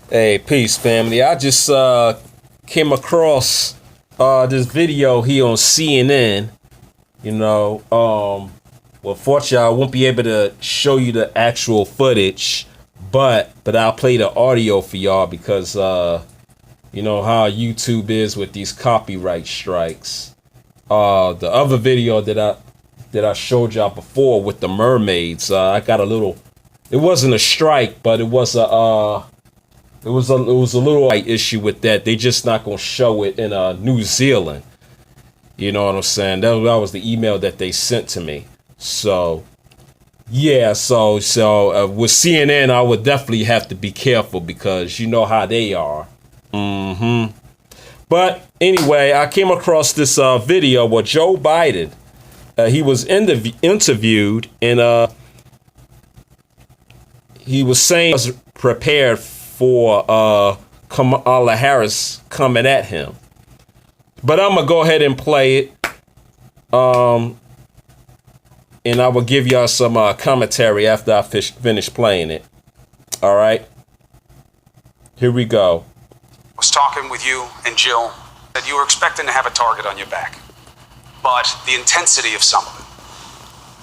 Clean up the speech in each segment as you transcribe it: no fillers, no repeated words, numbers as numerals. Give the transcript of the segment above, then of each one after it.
Hey, peace, family. I just came across this video here on CNN. Well, fortunately, I won't be able to show you the actual footage, but I'll play the audio for y'all because you know how YouTube is with these copyright strikes. The other video that I showed y'all before with the mermaids, I got a little. It wasn't a strike, but it was a little issue with that. They just not gonna show it in New Zealand. You know what I'm saying? That was the email that they sent to me. So yeah, so with CNN, I would definitely have to be careful because you know how they are. But anyway, I came across this video where Joe Biden, he was interviewed and he was saying he was prepared for Kamala Harris coming at him. But I'm gonna go ahead and play it, and I will give y'all some commentary after I finish playing it. All right, here we go. I was talking with you and Jill that you were expecting to have a target on your back, but the intensity of some of it.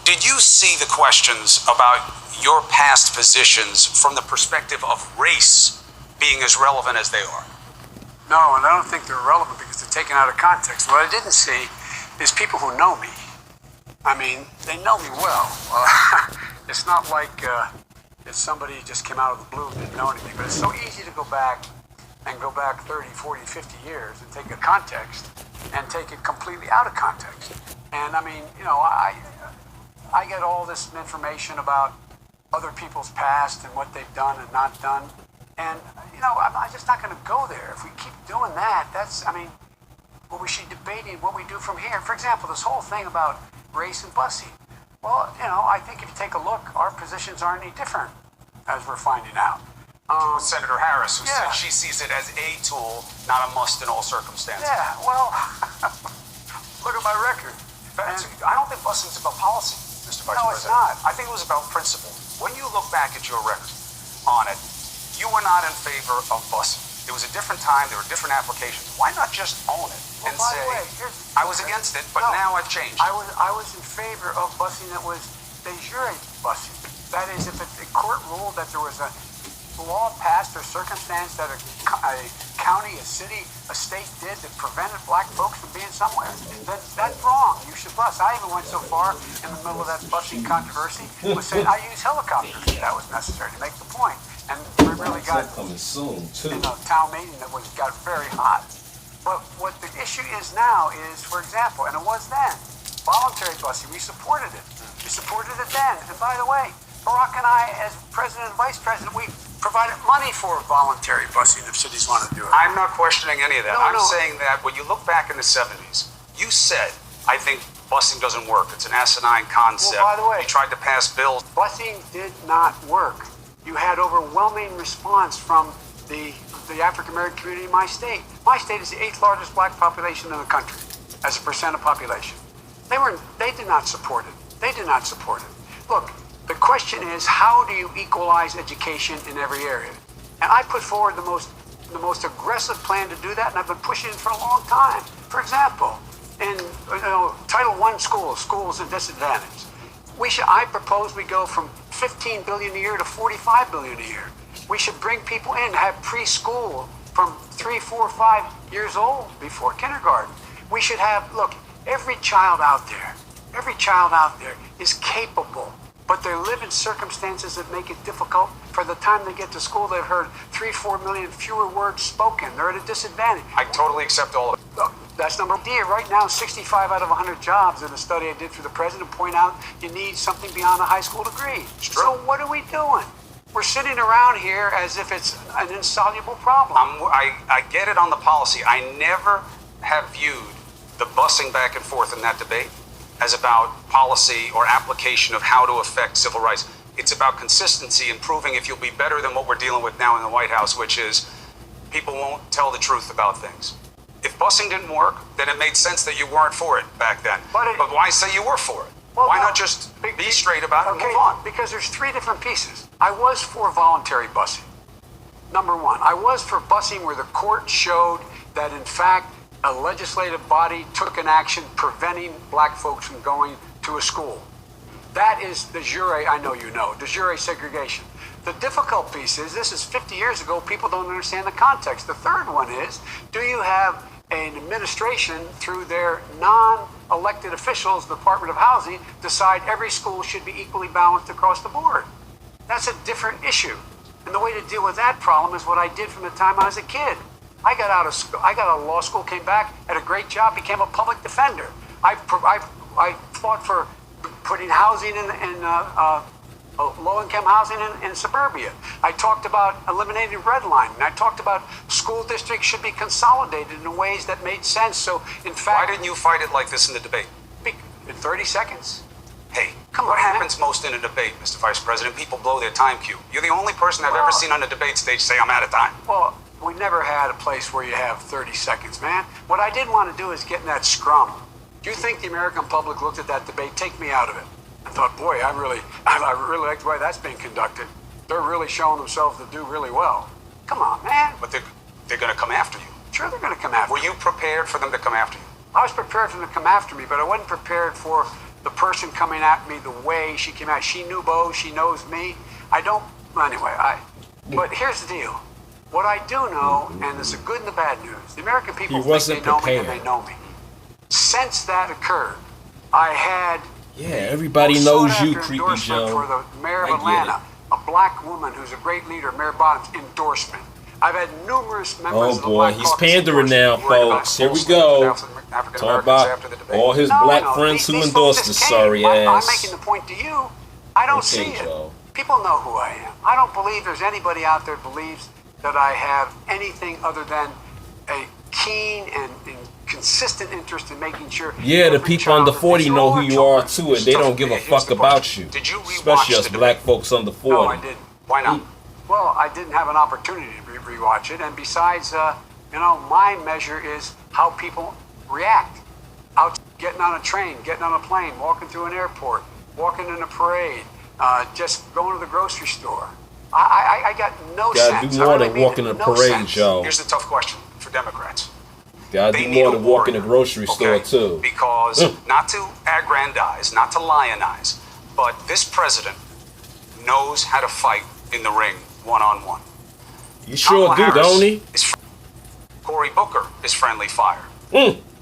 Did you see the questions about your past positions from the perspective of race being as relevant as they are? No, and I don't think they're relevant because they're taken out of context. What I didn't see is people who know me. I mean, they know me well. It's not like if somebody just came out of the blue and didn't know anything, but it's so easy to go back 30, 40, 50 years and take a context and take it completely out of context. And I mean, you know, I get all this information about other people's past and what they've done and not done. And, you know, I'm just not going to go there. If we keep doing that, that's, I mean, what we should debate is what we do from here. For example, this whole thing about race and busing. Well, you know, I think if you take a look, our positions aren't any different, as we're finding out. With Senator Harris, who said she sees it as a tool, not a must in all circumstances. Yeah, well, look at my record. I don't think busing is about policy, Mr. Vice President. No, it's not. I think it was about principle. When you look back at your record on it, you were not in favor of busing. It was a different time. There were different applications. Why not just own it and say, I was against it, but now I've changed? I was in favor of busing that was de jure busing. That is, if a court ruled that there was a law passed or circumstance that a county, a city, a state did that prevented black folks from being somewhere, then that's wrong. You should bus. I even went so far in the middle of that busing controversy was saying I use helicopters. That was necessary to make the point. And we really got coming soon too. In a town meeting that got very hot. But what the issue is now is, for example, and it was then, voluntary busing. We supported it. We supported it then. And by the way, Barack and I, as president and vice president, we provided money for voluntary busing if cities want to do it. I'm not questioning any of that. No, I'm saying that when you look back in the 70s, you said, I think busing doesn't work. It's an asinine concept. Well, by the way, you tried to pass bills. Busing did not work. You had overwhelming response from the African-American community in my state. My state is the 8th largest black population in the country as a percent of population. They did not support it. They did not support it. Look, the question is, how do you equalize education in every area? And I put forward the most aggressive plan to do that, and I've been pushing it for a long time. For example, in Title I schools at disadvantage. I propose we go from $15 billion a year to $45 billion a year. We should bring people in, have preschool from 3, 4, 5 years old before kindergarten. We should have, look, every child out there is capable, but they live in circumstances that make it difficult. For the time they get to school, they've heard 3, 4 million fewer words spoken. They're at a disadvantage. I totally accept all of it. Look, that's number one. Right now, 65 out of 100 jobs in a study I did for the president point out you need something beyond a high school degree. So what are we doing? We're sitting around here as if it's an insoluble problem. I get it on the policy. I never have viewed the busing back and forth in that debate as about policy or application of how to affect civil rights. It's about consistency and proving if you'll be better than what we're dealing with now in the White House, which is people won't tell the truth about things. If busing didn't work, then it made sense that you weren't for it back then. But why say you were for it? Well, why not just be straight about it and move on? Because there's 3 different pieces. I was for voluntary busing. Number one, I was for busing where the court showed that, in fact, a legislative body took an action preventing black folks from going to a school. That is de jure, I know you know, de jure segregation. The difficult piece is, this is 50 years ago, people don't understand the context. The third one is, do you have an administration through their non-elected officials, the Department of Housing, decide every school should be equally balanced across the board? That's a different issue. And the way to deal with that problem is what I did from the time I was a kid. I got out of school, I got out of law school, came back, had a great job, became a public defender. I fought for putting housing in low-income housing in suburbia. I talked about eliminating redlining. I talked about school districts should be consolidated in ways that made sense. So, in fact, why didn't you fight it like this in the debate? In 30 seconds? Hey, what happens most in a debate, Mr. Vice President? People blow their time cue. You're the only person I've ever seen on a debate stage say, I'm out of time. Well, we never had a place where you have 30 seconds, man. What I didn't want to do is get in that scrum. Do you think the American public looked at that debate? Take me out of it. I thought, boy, I really like the way that's being conducted. They're really showing themselves to do really well. Come on, man. But they're going to come after you. Sure, they're going to come after me. Were you prepared for them to come after you? I was prepared for them to come after me, but I wasn't prepared for the person coming at me the way she came out. She knew Bo, she knows me. But here's the deal. What I do know, and there's the good and the bad news, the American people think they know me and they know me. Since that occurred, I had everybody knows you, Creepy Joe. For the mayor of Atlanta, a black woman who's a great leader, Mayor Bottoms, endorsement. I've had numerous members of the Black he's Caucus pandering now, folks. Here we go. Talk about all his black friends who endorsed his sorry ass. I'm making the point to you. I don't see it. Joe. People know who I am. I don't believe there's anybody out there believes that I have anything other than a keen and consistent interest in making sure. Yeah, the people under 40 know who you are too, and they don't give a fuck about you. Did you rewatch especially us black folks under 40. No, I didn't. Why not? Well, I didn't have an opportunity to rewatch it, and besides, my measure is how people react. Out getting on a train, getting on a plane, walking through an airport, walking in a parade, just going to the grocery store. I got no sense. Gotta do more than walking in a parade, Joe. Here's the tough question for Democrats. Gotta do more than walk in the grocery store, too. Because, not to aggrandize, not to lionize, but this president knows how to fight in the ring one-on-one. You sure do, don't he? Cory Booker is friendly fire.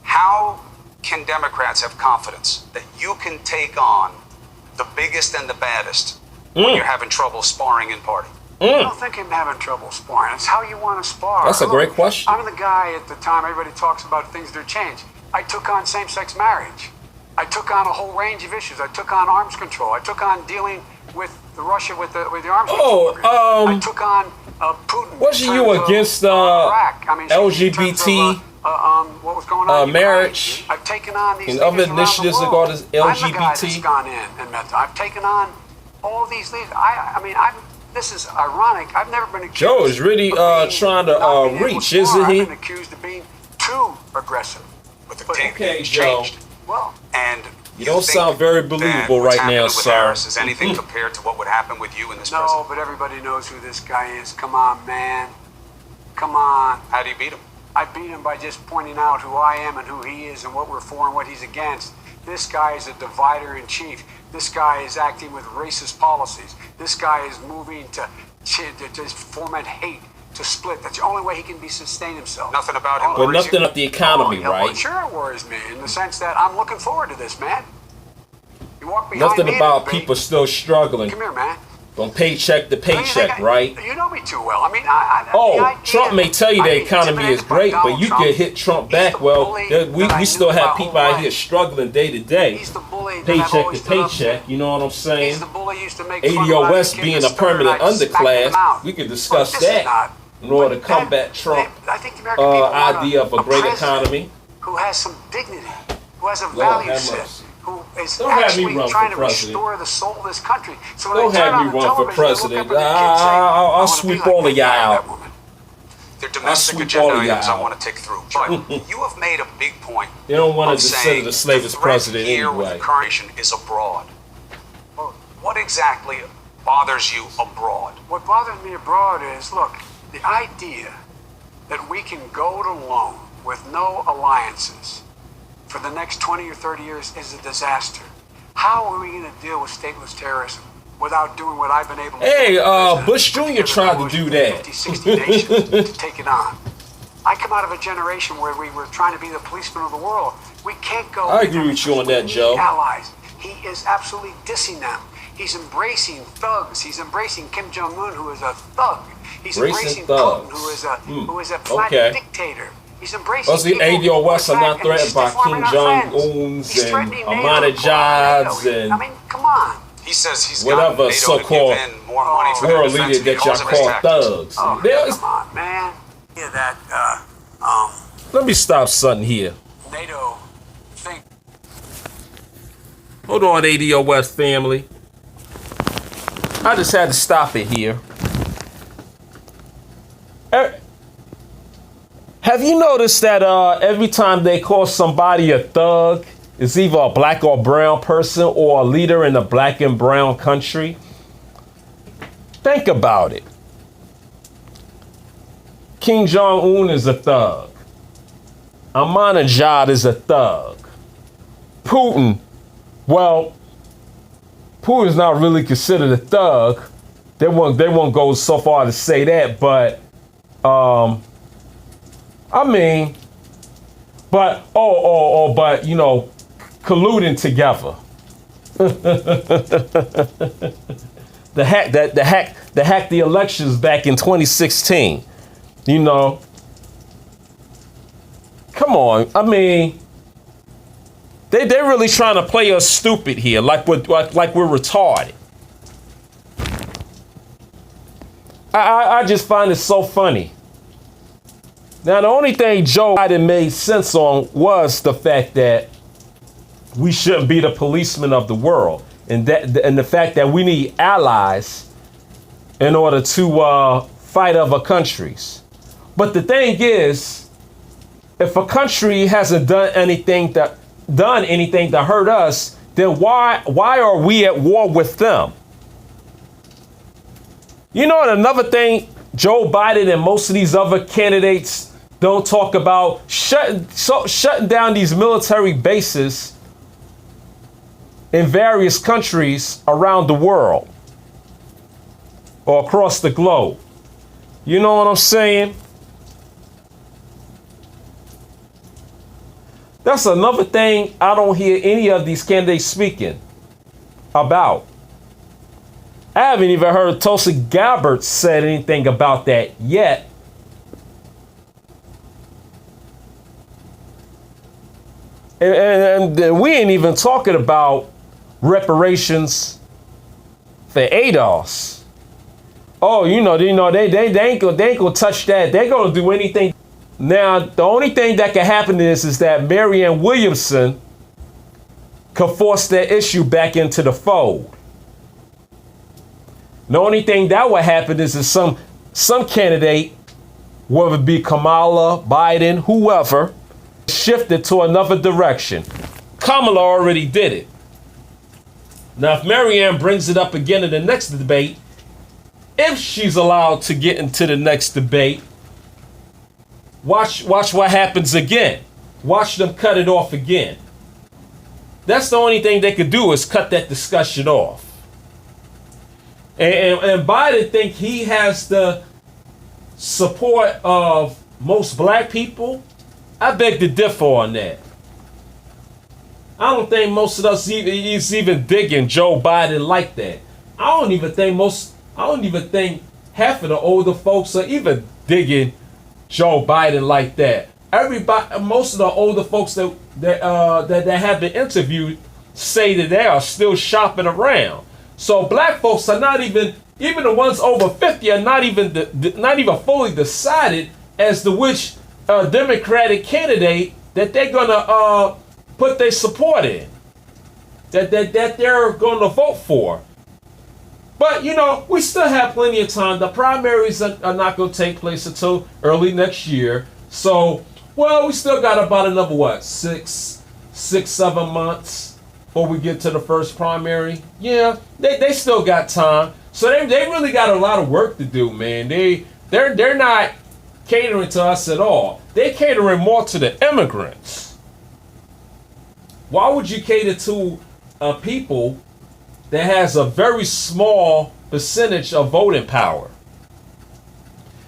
How can Democrats have confidence that you can take on the biggest and the baddest when you're having trouble sparring in party? I don't think I'm having trouble sparring. It's how you want to spar. That's a great question. I'm the guy at the time everybody talks about things that are changed. I took on same-sex marriage. I took on a whole range of issues. I took on arms control. I took on dealing with Russia with the arms control. I took on Putin. Wasn't you against Iraq? LGBT what was going on marriage? I've taken on these and other initiatives that go to LGBT. I'm the guy that's gone in and met them. I've taken on all these leaders. This is ironic. I've never been accused. Joe is really trying to reach, isn't he? I've been accused of being too aggressive. But the game okay, Joe. changed. Well, and you don't sound very believable right now, sir. Harris is anything compared to what would happen with you and this president? No, but everybody knows who this guy is. Come on, man. Come on. How do you beat him? I beat him by just pointing out who I am and who he is and what we're for and what he's against. This guy is a divider in chief. This guy is acting with racist policies. This guy is moving to foment hate, to split. That's the only way he can sustain himself. Nothing about him But worries nothing you? of the economy, right? Well, sure it worries me in the sense that I'm looking forward to this, man. You walk behind Nothing me about people still struggling Come here, man. from paycheck to paycheck, right? You know me too well. Trump may tell you the economy is great, but you can hit Trump back. Well, we still have people out here struggling day to day, He's the bully paycheck to paycheck. You know what I'm saying? He's the bully used to make fun of ADO us West and being give a us third permanent and I'd smack him underclass, out. we could discuss But this is that not- in order to but combat Trump I think the American people want idea of a great president economy. who has some dignity, who has a Lord value have set, mercy. who is Don't have me actually run for trying to president. restore the soul of this country. So when Don't I turn have on me the run for television, I look president. up and the kids say, I'll "I wanna sweep be like all of that y'all guy, out. that woman." They're domestic sweep agenda all of items y'all I want to take through. But you have made a big point. They don't want of to saying consider the slave as threat president here with anyway. the current nation is abroad. What exactly bothers you abroad? What bothers me abroad is, look, The idea that we can go it alone with no alliances for the next 20 or 30 years is a disaster. How are we going to deal with stateless terrorism without doing what I've been able to do? Hey, Bush Jr. tried to do that. 50, 60 nations to take it on. I come out of a generation where we were trying to be the policeman of the world. We can't go. I agree with you on that, Joe. Allies. He is absolutely dissing them. He's embracing thugs. He's embracing Kim Jong-un, who is a thug. He's embracing Putin, who is a flat dictator. He's embracing the ADO West are not threatened by Kim Jong-un's and Ahmadinejad's and I mean, come on. He says he's whatever got so-called more money for world defense leader that y'all because of his call tactics. thugs. Oh, come on, man. Yeah, that, Let me stop something here. NATO thing. Hold on, ADO West family. I just had to stop it here. Have you noticed that every time they call somebody a thug, it's either a black or brown person or a leader in a black and brown country? Think about it. Kim Jong-un is a thug. Ahmadinejad is a thug. Putin, well, Putin's not really considered a thug. They won't go so far to say that, but I mean, but but you know, colluding together. the hack the elections back in 2016. You know, come on. I mean, they're really trying to play us stupid here, like we're retarded. I just find it so funny. Now, the only thing Joe Biden made sense on was the fact that we shouldn't be the policemen of the world, and the fact that we need allies in order to fight other countries. But the thing is, if a country hasn't done anything to hurt us, then why are we at war with them? You know, another thing Joe Biden and most of these other candidates don't talk about, shutting down these military bases in various countries around the world or across the globe. You know what I'm saying? That's another thing I don't hear any of these candidates speaking about. I haven't even heard Tulsi Gabbard said anything about that yet. And we ain't even talking about reparations for ADOS. Oh, they ain't gonna touch that. They're gonna do anything. Now, the only thing that can happen is that Marianne Williamson could force that issue back into the fold. The only thing that would happen is that some candidate, whether it be Kamala, Biden, whoever, shifted to another direction. Kamala already did it. Now, if Marianne brings it up again in the next debate, if she's allowed to get into the next debate, watch what happens again. Watch them cut it off again. That's the only thing they could do is cut that discussion off. And Biden think he has the support of most black people. I beg to differ on that. I don't think most of us is even digging Joe Biden like that. I don't even think half of the older folks are even digging Joe Biden like that. Most of the older folks that have been interviewed say that they are still shopping around. So black folks are not even the ones over 50 are not even fully decided as to which Democratic candidate that they're gonna put their support in, that they're gonna vote for. But we still have plenty of time. The primaries are not gonna take place until early next year. So, we still got about another 7 months before we get to the first primary. Yeah, they still got time. So they really got a lot of work to do, man. They're not catering to us at all. They're catering more to the immigrants. Why would you cater to a people that has a very small percentage of voting power?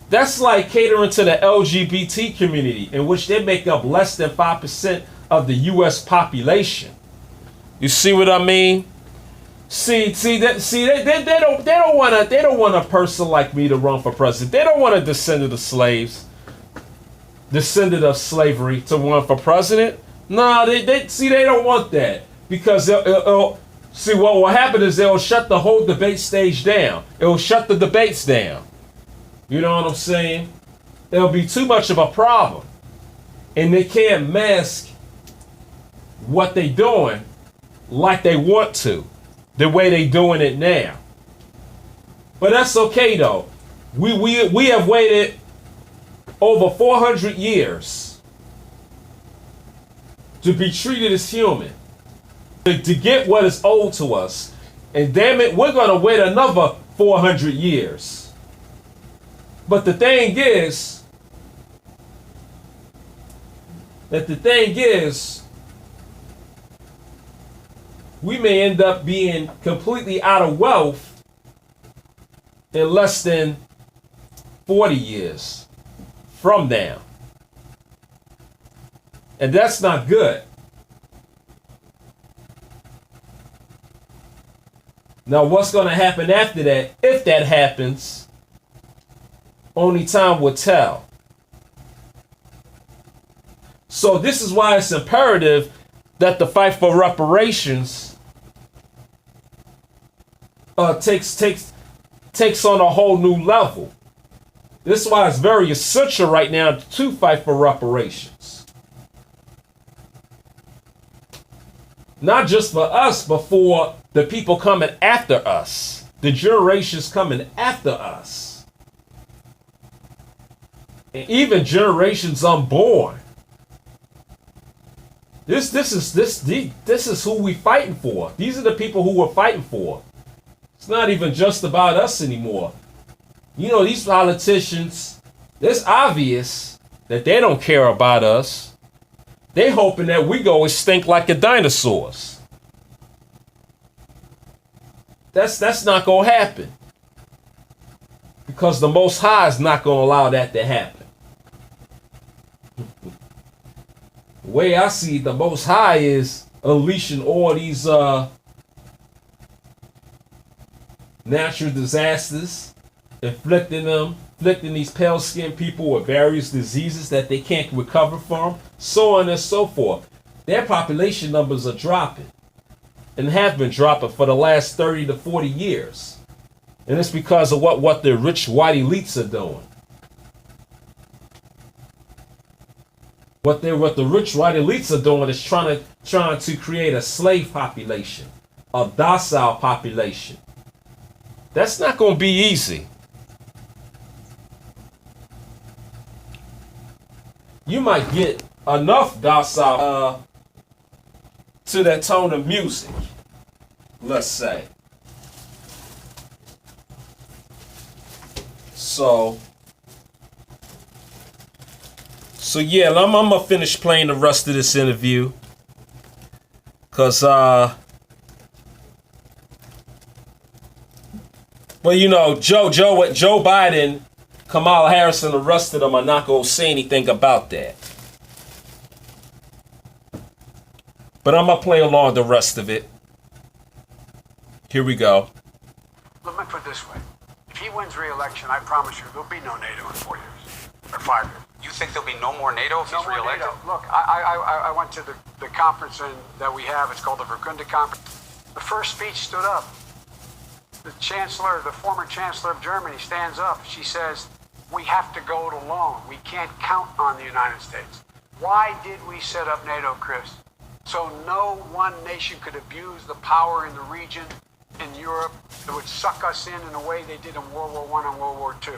That's like catering to the LGBT community, in which they make up less than 5% of the U.S. population. You see what I mean? They don't want a person like me to run for president. They don't want a descendant of slavery to run for president. No, they don't want that, because see, what will happen is they'll shut the whole debate stage down. It'll shut the debates down. You know what I'm saying? It'll be too much of a problem, and they can't mask what they doing like they want to, the way they doing it now. But that's okay though. We have waited over 400 years to be treated as human, to get what is owed to us. And damn it, we're gonna wait another 400 years. But the thing is, we may end up being completely out of wealth in less than 40 years from now. And that's not good. Now, what's going to happen after that, if that happens, only time will tell. So this is why it's imperative that the fight for reparations takes on a whole new level. This is why it's very essential right now to fight for reparations. Not just for us, but for the people coming after us, the generations coming after us, and even generations unborn. This is who we fighting for. These are the people who we're fighting for. It's not even just about us anymore. You know, these politicians, it's obvious that they don't care about us. They hoping that we go extinct like the dinosaurs. That's not gonna happen, because the Most High is not gonna allow that to happen. The way I see it, the Most High is unleashing all these natural disasters, inflicting these pale-skinned people with various diseases that they can't recover from, so on and so forth. Their population numbers are dropping, and have been dropping for the last 30 to 40 years. And it's because of what the rich white elites are doing. What the rich white elites are doing is trying to create a slave population, a docile population. That's not going to be easy. You might get enough docile to that tone of music, let's say. So yeah, I'm gonna finish playing the rest of this interview, cause well, you know, Joe Biden, Kamala Harris, and the rest of them are not gonna say anything about that. But I'm gonna play along the rest of it. Here we go. Let me put it this way. If he wins re-election, I promise you there'll be no NATO in 4 years or 5 years. You think there'll be no more NATO if he's re-elected? Look, I went to the conference that we have. It's called the Verkunda Conference. The first speech stood up. The former chancellor of Germany stands up. She says, we have to go it alone. We can't count on the United States. Why did we set up NATO, Chris? So no one nation could abuse the power in the region, in Europe, that would suck us in a way they did in World War I and World War II.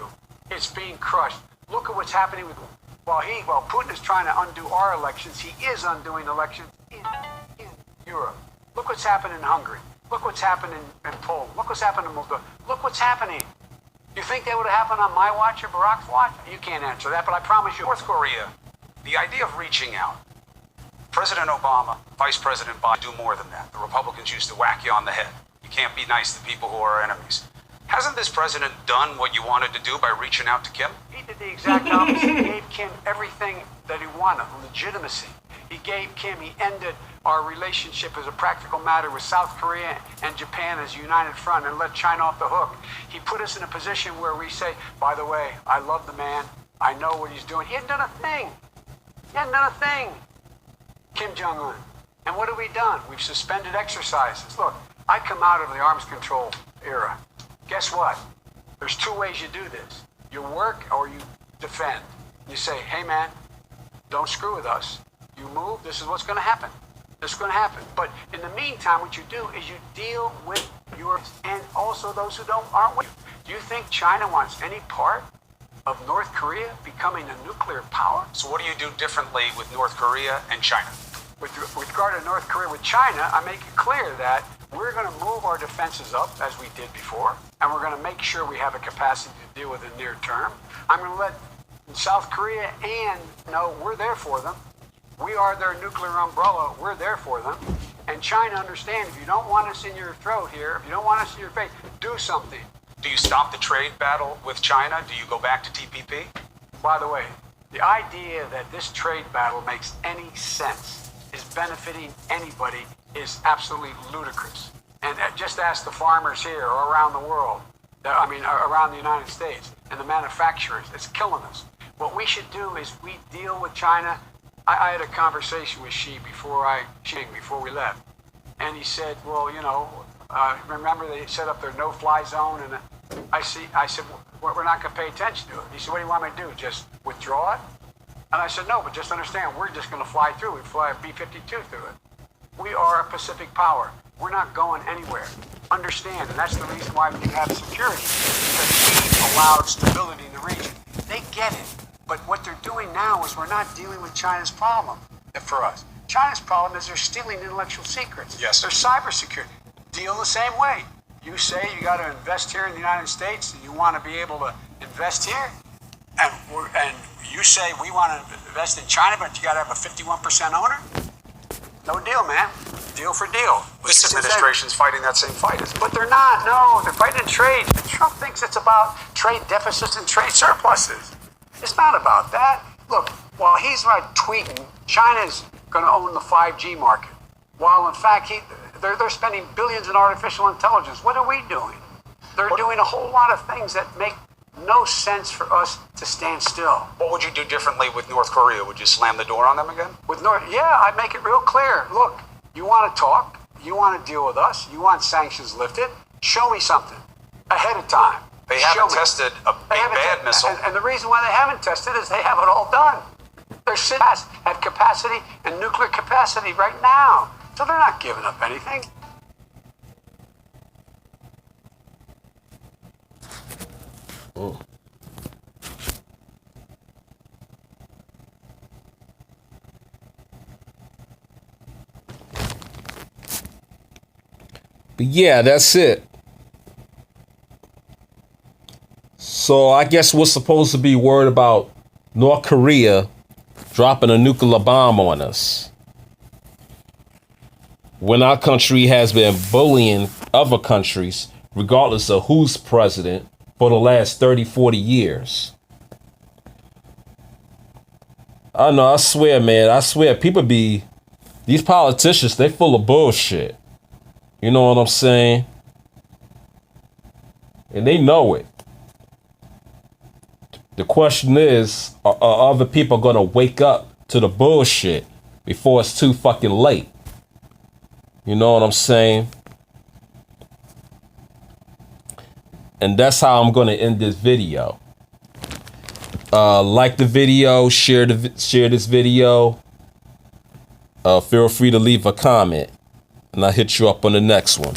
It's being crushed. Look at what's happening with, while Putin is trying to undo our elections, he is undoing elections in Europe. Look what's happened in Hungary. Look what's happened in Poland. Look what's happened in Moldova. Look what's happening. You think that would have happened on my watch or Barack's watch? You can't answer that, but I promise you. North Korea, the idea of reaching out. President Obama, Vice President Biden do more than that. The Republicans used to whack you on the head. You can't be nice to people who are our enemies. Hasn't this president done what you wanted to do by reaching out to Kim? He did the exact opposite. He gave Kim everything that he wanted, legitimacy. He gave Kim, he ended our relationship as a practical matter with South Korea and Japan as a united front and let China off the hook. He put us in a position where we say, by the way, I love the man. I know what he's doing. He hadn't done a thing. He hadn't done a thing. Kim Jong-un. And what have we done? We've suspended exercises. Look, I come out of the arms control era. Guess what? There's two ways you do this. You work or you defend. You say, hey man, don't screw with us. You move, this is what's going to happen. This is going to happen. But in the meantime, what you do is you deal with your, and also those who aren't with you. Do you think China wants any part of North Korea becoming a nuclear power? So what do you do differently with North Korea and China? With regard to North Korea, with China, I make it clear that we're going to move our defenses up as we did before, and we're going to make sure we have a capacity to deal with it near term. I'm going to let South Korea and know we're there for them. We are their nuclear umbrella. We're there for them. And China understand if you don't want us in your throat here, if you don't want us in your face, do something. Do you stop the trade battle with China? Do you go back to TPP? By the way, the idea that this trade battle makes any sense is benefiting anybody is absolutely ludicrous. And just ask the farmers here or around the world, around the United States, and the manufacturers. It's killing us. What we should do is we deal with China. I had a conversation with Xi before we left. And he said, well, remember they set up their no-fly zone? And I said, we're not going to pay attention to it. He said, what do you want me to do, just withdraw it? And I said, no, but just understand, we're just going to fly through. We fly a B-52 through it. We are a Pacific power. We're not going anywhere. Understand, and that's the reason why we can have security, because we allowed stability in the region. They get it. But what they're doing now is we're not dealing with China's problem for us. China's problem is they're stealing intellectual secrets. Yes. They're cybersecurity. Deal the same way. You say you got to invest here in the United States and you want to be able to invest here, and you say we want to invest in China, but you got to have a 51% owner? No deal, man. Deal for deal. This administration's fighting that same fight. But they're not. No, they're fighting trade. Trump thinks it's about trade deficits and trade surpluses. It's not about that. Look, while he's tweeting, China's going to own the 5G market. While in fact, they're spending billions in artificial intelligence. What are we doing? They're doing a whole lot of things that make no sense for us to stand still. What would you do differently with North Korea? Would you slam the door on them again? I'd make it real clear. Look, you want to talk, you want to deal with us, you want sanctions lifted, show me something ahead of time. They haven't tested a big bad missile. And the reason why they haven't tested is they have it all done. They're sitting at capacity and nuclear capacity right now. So they're not giving up anything. Oh. But yeah, that's it. So I guess we're supposed to be worried about North Korea dropping a nuclear bomb on us, when our country has been bullying other countries, regardless of who's president, for the last 30, 40 years. I know, I swear, man, these politicians, they full of bullshit. You know what I'm saying? And they know it. The question is, are other people going to wake up to the bullshit before it's too fucking late? You know what I'm saying? And that's how I'm going to end this video. Like the video, share this video. Feel free to leave a comment, and I'll hit you up on the next one.